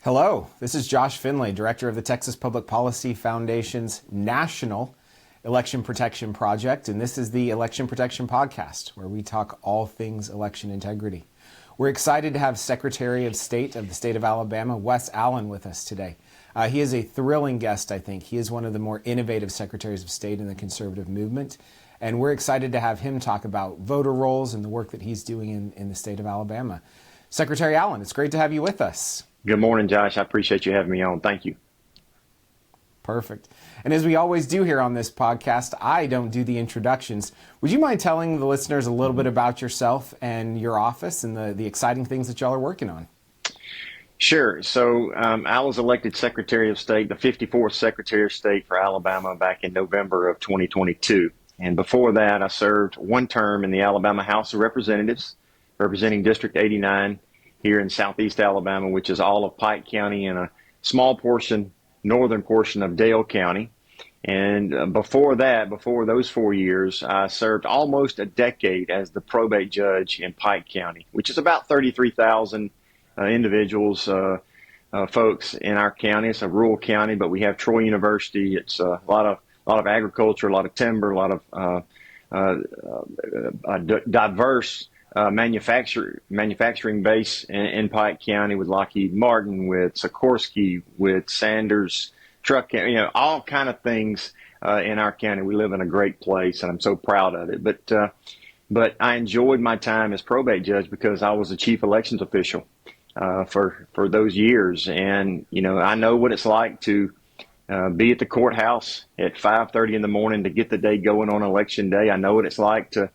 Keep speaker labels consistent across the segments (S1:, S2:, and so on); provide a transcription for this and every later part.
S1: Hello, this is Josh Findlay, Director of the Texas Public Policy Foundation's National Election Protection Project, and this is the Election Protection Podcast, where we talk all things election integrity. We're excited to have Secretary of State of the state of Alabama, Wes Allen, with us today. He is a thrilling guest, I think. He is one of the more innovative secretaries of state in the conservative movement, and we're excited to have him talk about voter rolls and the work that he's doing in the state of Alabama. Secretary Allen, it's great to have you with us.
S2: Good morning, Josh. I appreciate you having me on. Thank you.
S1: Perfect. And as we always do here on this podcast, I don't do the introductions. Would you mind telling the listeners a little bit about yourself and your office and the exciting things that y'all are working on?
S2: Sure. So I was elected Secretary of State, the 54th Secretary of State for Alabama back in November of 2022. And before that, I served one term in the Alabama House of Representatives, representing District 89 here in southeast Alabama, which is all of Pike County and a small portion, northern portion of Dale County. And before those 4 years, I served almost a decade as the probate judge in Pike County, which is about 33,000 individuals, folks in our county. It's a rural county, but we have Troy University. It's a lot of agriculture, a lot of timber, a lot of diverse manufacturing base in Pike County with Lockheed Martin, with Sikorsky, with Sanders Truck, all kind of things in our county. We live in a great place, and I'm so proud of it. But I enjoyed my time as probate judge because I was the chief elections official for those years, and I know what it's like to be at the courthouse at 5:30 in the morning to get the day going on election day. I know what it's like to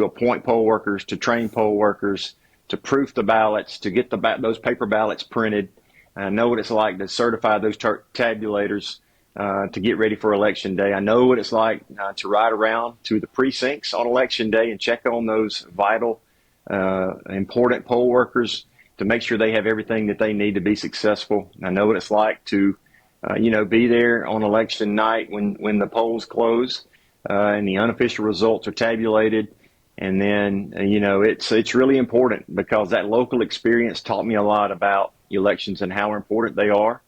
S2: appoint poll workers, to train poll workers, to proof the ballots, to get those paper ballots printed. I know what it's like to certify those tabulators to get ready for election day. I know what it's like to ride around to the precincts on election day and check on those vital, important poll workers to make sure they have everything that they need to be successful. I know what it's like to, be there on election night when the polls close and the unofficial results are tabulated. And then, it's really important because that local experience taught me a lot about elections and how important they are.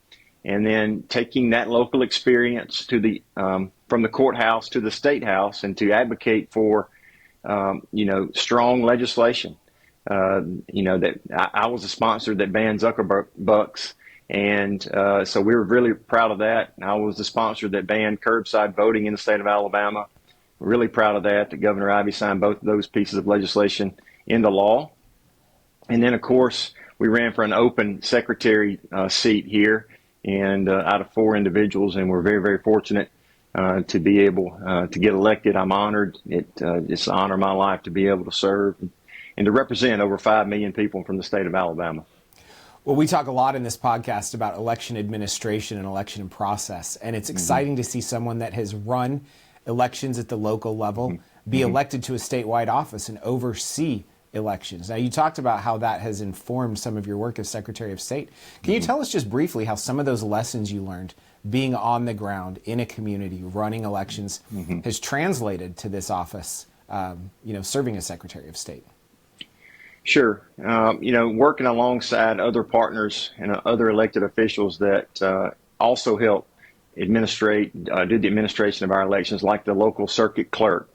S2: And then taking that local experience to from the courthouse to the state house and to advocate for, strong legislation. That I was a sponsor that banned Zuckerbucks. And so we were really proud of that. I was the sponsor that banned curbside voting in the state of Alabama. Really proud of that Governor Ivey signed both of those pieces of legislation into law. And then, of course, we ran for an open secretary seat here, and out of 4 individuals, and we're very, very fortunate to be able to get elected. I'm honored. It's an honor of my life to be able to serve and to represent over 5 million people from the state of Alabama.
S1: Well, we talk a lot in this podcast about election administration and election process, and it's exciting to see someone that has run elections at the local level be elected to a statewide office and oversee elections. Now, you talked about how that has informed some of your work as Secretary of State. Can you tell us just briefly how some of those lessons you learned being on the ground in a community, running elections, has translated to this office, serving as Secretary of State?
S2: Sure. Working alongside other partners and other elected officials that also help do the administration of our elections, like the local circuit clerk.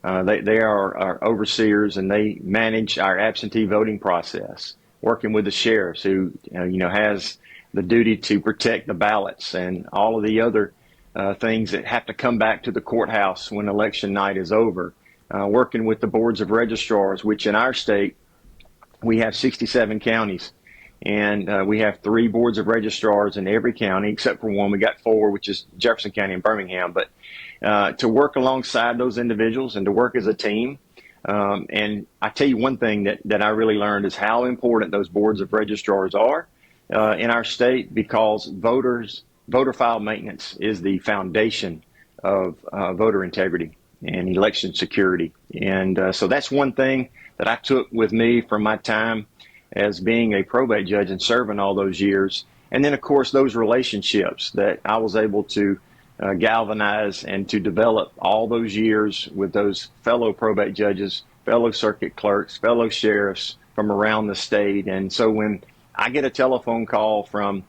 S2: They are our overseers, and they manage our absentee voting process, working with the sheriffs who, has the duty to protect the ballots and all of the other things that have to come back to the courthouse when election night is over. Working with the boards of registrars, which in our state, we have 67 counties. And we have 3 boards of registrars in every county, except for one. We got 4, which is Jefferson County and Birmingham. But to work alongside those individuals and to work as a team. And I tell you one thing that I really learned is how important those boards of registrars are in our state, because voter file maintenance is the foundation of voter integrity and election security. And so that's one thing that I took with me from my time as being a probate judge and serving all those years. And then, of course, those relationships that I was able to galvanize and to develop all those years with those fellow probate judges, fellow circuit clerks, fellow sheriffs from around the state. And so when I get a telephone call from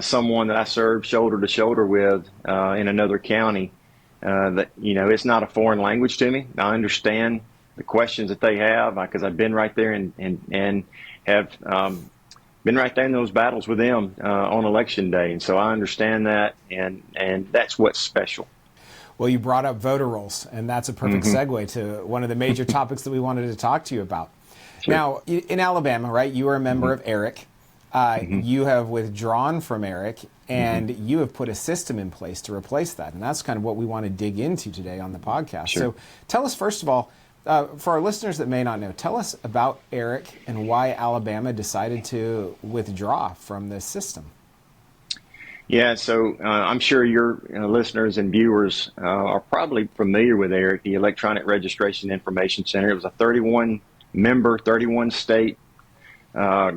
S2: someone that I serve shoulder to shoulder with in another county. That it's not a foreign language to me. I understand the questions that they have because I've been right there and have been right there in those battles with them on election day, and so I understand that, and that's what's special.
S1: Well, you brought up voter rolls, and that's a perfect segue to one of the major topics that we wanted to talk to you about.
S2: Sure.
S1: Now, in Alabama, right, you are a member of ERIC. You have withdrawn from ERIC, and you have put a system in place to replace that. And that's kind of what we want to dig into today on the podcast.
S2: Sure.
S1: So tell us, first of all, for our listeners that may not know, tell us about ERIC and why Alabama decided to withdraw from this system.
S2: Yeah, so I'm sure your listeners and viewers are probably familiar with ERIC, the Electronic Registration Information Center. It was a 31-member, 31-state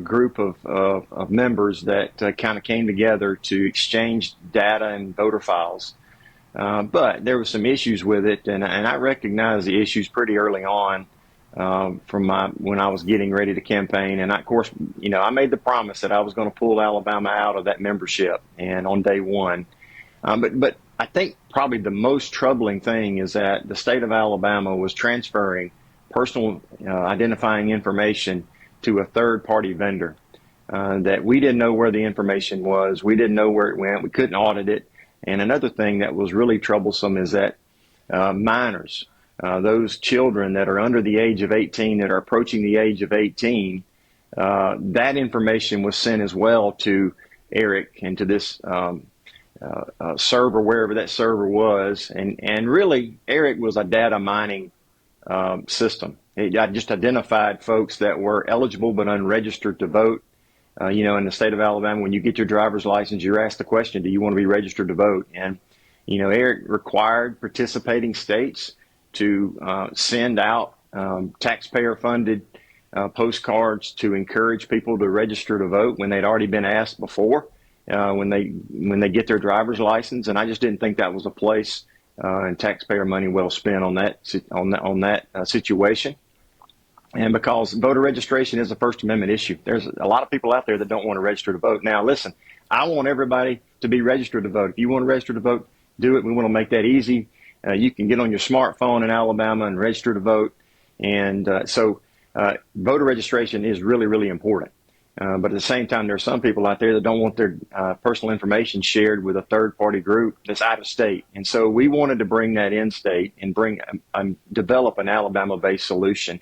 S2: group of members that kind of came together to exchange data and voter files. But there were some issues with it, and I recognized the issues pretty early on when I was getting ready to campaign. And of course, I made the promise that I was going to pull Alabama out of that membership, and on day one. But I think probably the most troubling thing is that the state of Alabama was transferring personal identifying information to a third-party vendor that we didn't know where the information was. We didn't know where it went. We couldn't audit it. And another thing that was really troublesome is that minors, those children that are under the age of 18, that are approaching the age of 18, that information was sent as well to ERIC and to this server, wherever that server was. And really, ERIC was a data mining system. It just identified folks that were eligible but unregistered to vote. In the state of Alabama, when you get your driver's license, you're asked the question, do you want to be registered to vote? And, ERIC required participating states to send out taxpayer-funded postcards to encourage people to register to vote when they'd already been asked before, when they get their driver's license. And I just didn't think that was a place and taxpayer money well spent on that situation. And because voter registration is a First Amendment issue, there's a lot of people out there that don't want to register to vote. Now, listen, I want everybody to be registered to vote. If you want to register to vote, do it. We want to make that easy. You can get on your smartphone in Alabama and register to vote. And so voter registration is really, really important. But at the same time, there are some people out there that don't want their personal information shared with a third-party group that's out of state. And so we wanted to bring that in state and develop an Alabama-based solution.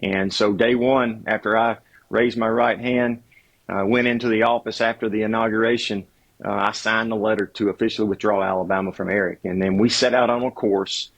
S2: And so day one, after I raised my right hand, went into the office after the inauguration, I signed the letter to officially withdraw Alabama from ERIC. And then we set out on a course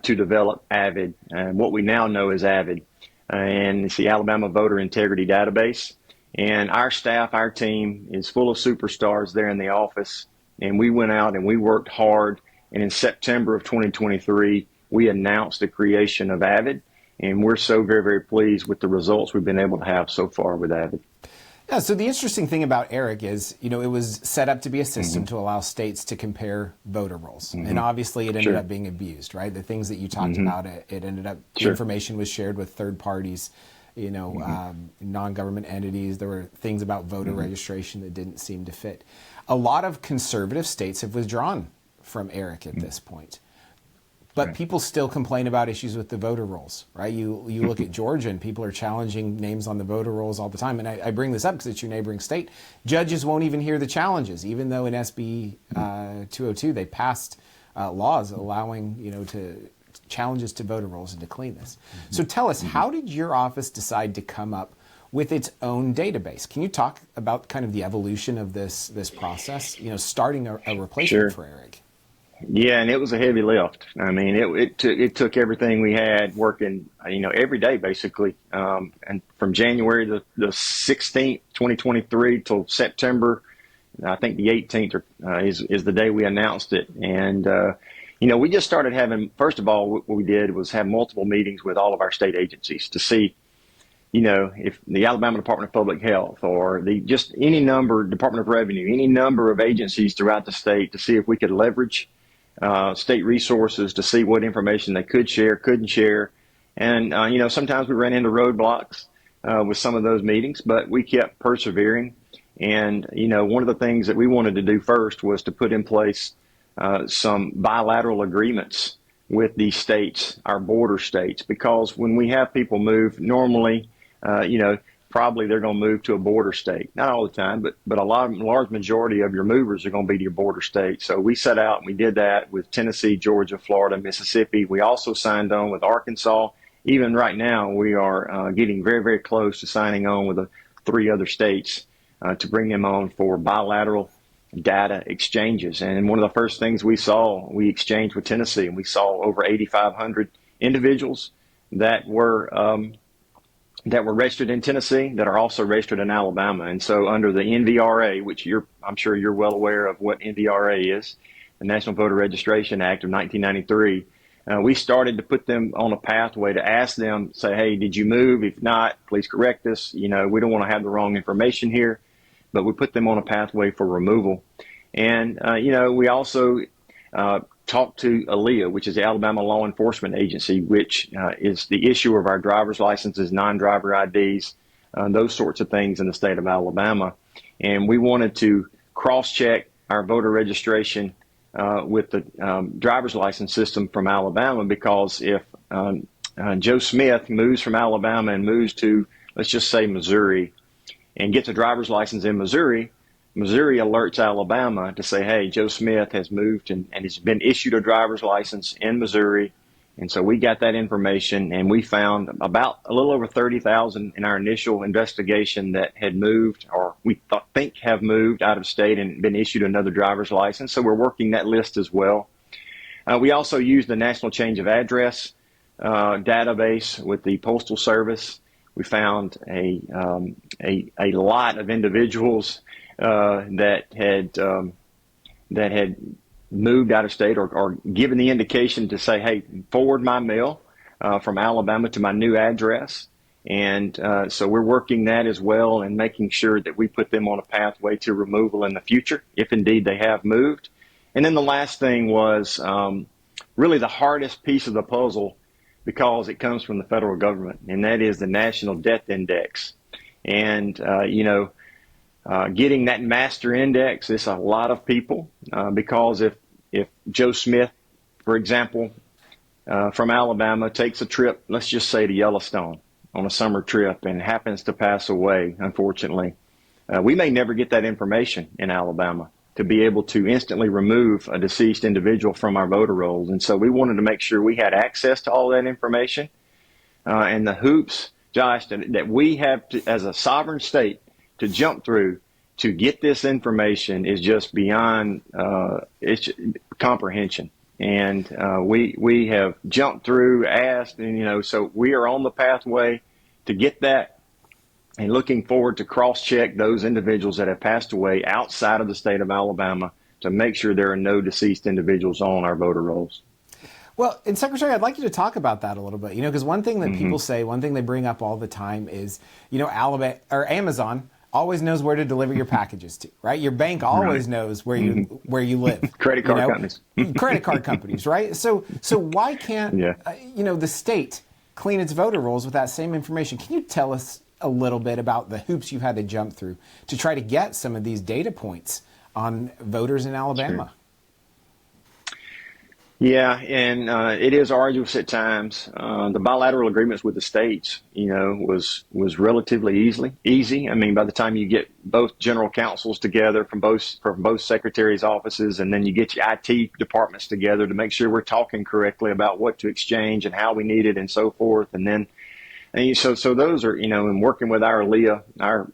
S2: to develop AVID, what we now know as AVID. And it's the Alabama Voter Integrity Database. And our staff, our team is full of superstars there in the office. And we went out and we worked hard. And in September of 2023, we announced the creation of AVID. And we're so very, very pleased with the results we've been able to have so far with AVID.
S1: Yeah, so the interesting thing about ERIC is, it was set up to be a system to allow states to compare voter rolls. And obviously it ended up being abused, right? The things that you talked about, it ended up, information was shared with third parties, non-government entities. There were things about voter registration that didn't seem to fit. A lot of conservative states have withdrawn from ERIC at this point. But people still complain about issues with the voter rolls, right? You look at Georgia and people are challenging names on the voter rolls all the time. And I bring this up because it's your neighboring state. Judges won't even hear the challenges, even though in SB 202 they passed laws allowing to challenges to voter rolls and to clean this. So tell us, how did your office decide to come up with its own database? Can you talk about kind of the evolution of this process? Starting a replacement for ERIC.
S2: Yeah, and it was a heavy lift. I mean, it took everything we had working, every day basically, and from January the 16th, 2023 till September, I think the 18th is the day we announced it. And we just started having. First of all, what we did was have multiple meetings with all of our state agencies to see, if the Alabama Department of Public Health or just any number, Department of Revenue, any number of agencies throughout the state to see if we could leverage state resources to see what information they could share, couldn't share. And, sometimes we ran into roadblocks with some of those meetings, but we kept persevering. And, one of the things that we wanted to do first was to put in place some bilateral agreements with these states, our border states, because when we have people move, normally, probably they're going to move to a border state. Not all the time, but a large majority of your movers are going to be to your border state. So we set out and we did that with Tennessee, Georgia, Florida, Mississippi. We also signed on with Arkansas. Even right now, we are getting very, very close to signing on with 3 other states to bring them on for bilateral data exchanges. And one of the first things we exchanged with Tennessee, and we saw over 8,500 individuals that were registered in Tennessee that are also registered in Alabama. And so under the NVRA, which I'm sure you're well aware of what NVRA is, the National Voter Registration Act of 1993, we started to put them on a pathway to ask them, say, hey, did you move? If not, please correct us. We don't want to have the wrong information here, but we put them on a pathway for removal. And, we also talked to ALEA, which is the Alabama Law Enforcement Agency, which is the issuer of our driver's licenses, non-driver IDs, those sorts of things in the state of Alabama. And we wanted to cross-check our voter registration with the driver's license system from Alabama, because if Joe Smith moves from Alabama and moves to, let's just say, Missouri, and gets a driver's license in Missouri, Missouri alerts Alabama to say, hey, Joe Smith has moved and has been issued a driver's license in Missouri. And so we got that information, and we found about a little over 30,000 in our initial investigation that had moved, or we think have moved out of state and been issued another driver's license. So we're working that list as well. We also used the National Change of Address database with the Postal Service. We found a lot of individuals that had moved out of state or given the indication to say, hey, forward my mail from Alabama to my new address. And so we're working that as well and making sure that we put them on a pathway to removal in the future, if indeed they have moved. And then the last thing was really the hardest piece of the puzzle, because it comes from the federal government, and that is the National Death Index. And, getting that master index is a lot of people, because if Joe Smith, for example, from Alabama takes a trip, let's just say to Yellowstone on a summer trip, and happens to pass away, unfortunately, we may never get that information in Alabama to be able to instantly remove a deceased individual from our voter rolls. And so we wanted to make sure we had access to all that information, and the hoops, Josh, that we have to, as a sovereign state, to jump through to get this information is just beyond comprehension. And we have jumped through, asked, and so we are on the pathway to get that, and looking forward to cross-check those individuals that have passed away outside of the state of Alabama to make sure there are no deceased individuals on our voter rolls.
S1: Well, and Secretary, I'd like you to talk about that a little bit, because one thing that people say, one thing they bring up all the time is, Alabama or Amazon always knows where to deliver your packages to, right? Your bank always knows where you live.
S2: Credit card companies.
S1: Credit card companies, right? So why can't the state clean its voter rolls with that same information? Can you tell us a little bit about the hoops you've had to jump through to try to get some of these data points on voters in Alabama?
S2: Sure. Yeah, and it is arduous at times. The bilateral agreements with the states, was relatively easy. I mean, by the time you get both general counsels together from both secretaries' offices, and then you get your IT departments together to make sure we're talking correctly about what to exchange and how we need it and so forth, so those are, and working with our ALEA, our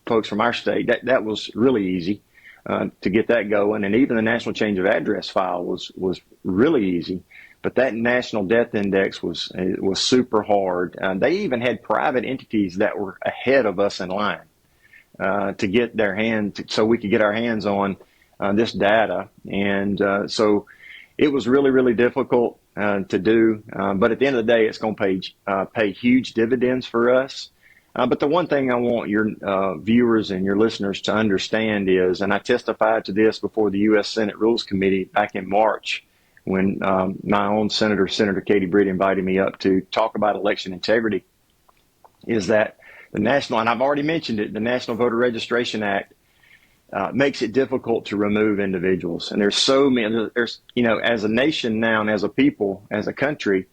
S2: folks from our state, that was really easy. To get that going, and even the National Change of Address file was really easy, but that National Death Index was super hard. They even had private entities that were ahead of us in line to get their so we could get our hands on this data, and so it was really, really difficult to do. But at the end of the day, it's going to pay huge dividends for us. But the one thing I want your viewers and your listeners to understand is, and I testified to this before the U.S. Senate Rules Committee back in March, when my own Senator Katie Britt, invited me up to talk about election integrity, is that the national, and I've already mentioned it, the National Voter Registration Act makes it difficult to remove individuals. And there's so many, as a nation now and as a people, as a country,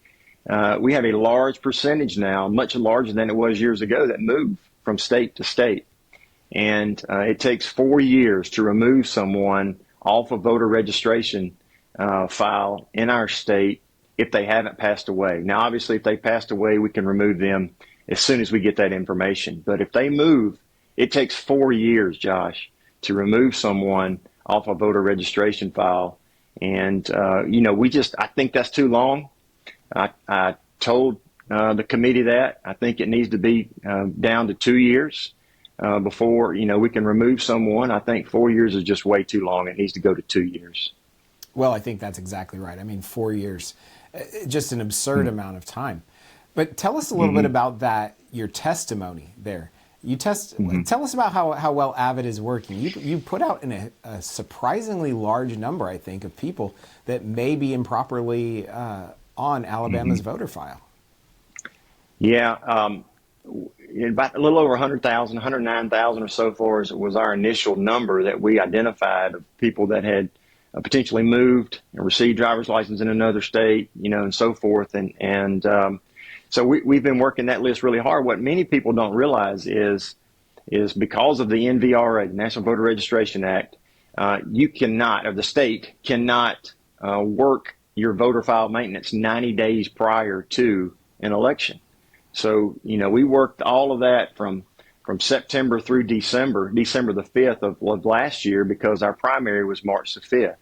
S2: we have a large percentage now, much larger than it was years ago, that move from state to state. And it takes 4 years to remove someone off a voter registration file in our state if they haven't passed away. Now, obviously, if they passed away, we can remove them as soon as we get that information. But if they move, it takes 4 years, Josh, to remove someone off a voter registration file. And, I think that's too long. I told the committee that. I think it needs to be down to 2 years before, we can remove someone. I think 4 years is just way too long. It needs to go to 2 years.
S1: Well, I think that's exactly right. I mean, 4 years, just an absurd amount of time. But tell us a little bit about that, your testimony there. Tell us about how well Avid is working. You put out a surprisingly large number, I think, of people that may be improperly on Alabama's voter file.
S2: Yeah, about a little over 100,000, 109,000 or so far was our initial number that we identified of people that had potentially moved and received driver's license in another state, and so forth. So we've been working that list really hard. What many people don't realize is because of the NVRA, National Voter Registration Act, the state cannot work your voter file maintenance 90 days prior to an election. So, we worked all of that from September through December the 5th of last year, because our primary was March the 5th.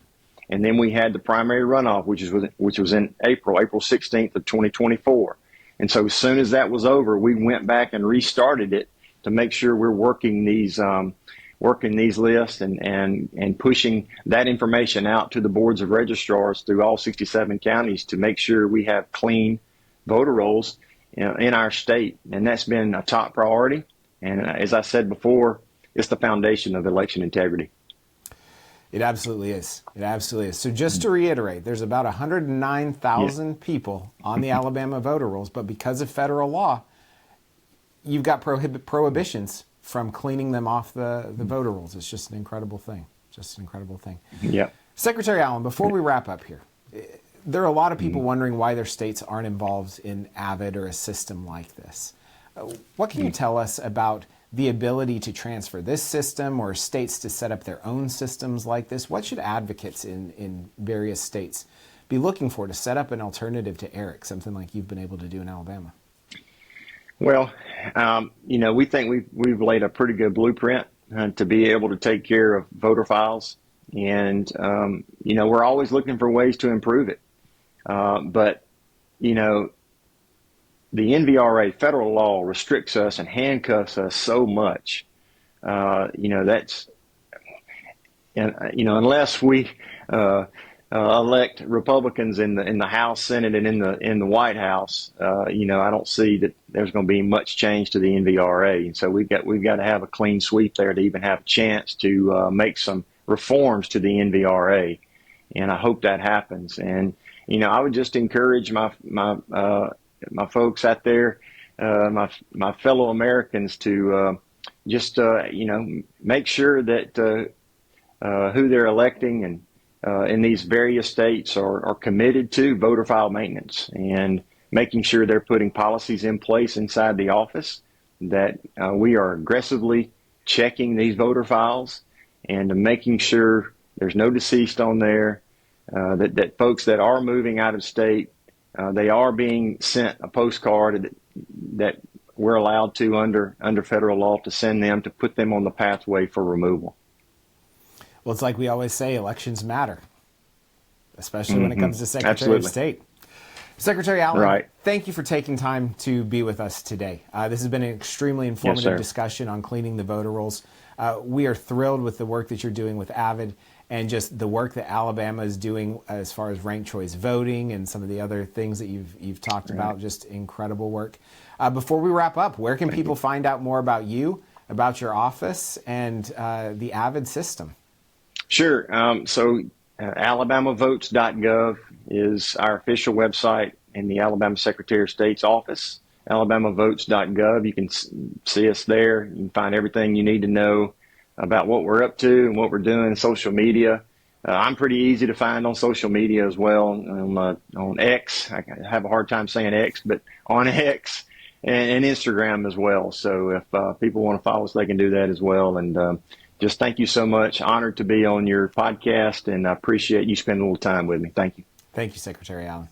S2: And then we had the primary runoff, which was in April 16th of 2024. And so as soon as that was over, we went back and restarted it to make sure we're working these lists and pushing that information out to the boards of registrars through all 67 counties to make sure we have clean voter rolls in our state. And that's been a top priority. And as I said before, it's the foundation of election integrity.
S1: It absolutely is. It absolutely is. So just to reiterate, there's about 109,000 people on the Alabama voter rolls, but because of federal law, you've got prohibitions from cleaning them off the voter rolls. It's just an incredible thing. Just an incredible thing.
S2: Yeah.
S1: Secretary Allen, before we wrap up here, there are a lot of people wondering why their states aren't involved in Avid or a system like this. What can you tell us about the ability to transfer this system or states to set up their own systems like this? What should advocates in various states be looking for to set up an alternative to ERIC, something like you've been able to do in Alabama?
S2: Well, we think we've laid a pretty good blueprint to be able to take care of voter files. And, we're always looking for ways to improve it. But the NVRA federal law restricts us and handcuffs us so much. That's, unless we elect Republicans in the House, Senate, and in the White House, I don't see that there's going to be much change to the NVRA. And so we've got to have a clean sweep there to even have a chance to make some reforms to the NVRA. And I hope that happens. And I would just encourage my folks out there, my fellow Americans, to make sure that who they're electing and in these various states are committed to voter file maintenance and making sure they're putting policies in place inside the office, that we are aggressively checking these voter files and making sure there's no deceased on there, that folks that are moving out of state, they are being sent a postcard that we're allowed to under federal law to send them to put them on the pathway for removal.
S1: Well, it's like we always say, elections matter, especially when it comes to Secretary of State. Secretary Allen, thank you for taking time to be with us today. This has been an extremely informative discussion on cleaning the voter rolls. We are thrilled with the work that you're doing with Avid and just the work that Alabama is doing as far as ranked choice voting and some of the other things that you've talked about. Just incredible work. Before we wrap up, where can people find out more about you, about your office, and the Avid system? Sure.
S2: So alabamavotes.gov is our official website in the Alabama Secretary of State's office. alabamavotes.gov. You can see us there. You can find everything you need to know about what we're up to and what we're doing in social media. I'm pretty easy to find on social media as well. On X, I have a hard time saying X, but on X and Instagram as well. So if people want to follow us, they can do that as well. And just thank you so much. Honored to be on your podcast, and I appreciate you spending a little time with me. Thank you.
S1: Thank you, Secretary Allen.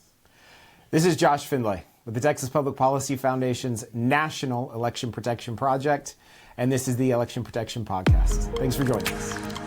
S1: This is Josh Findlay with the Texas Public Policy Foundation's National Election Protection Project, and this is the Election Protection Podcast. Thanks for joining us.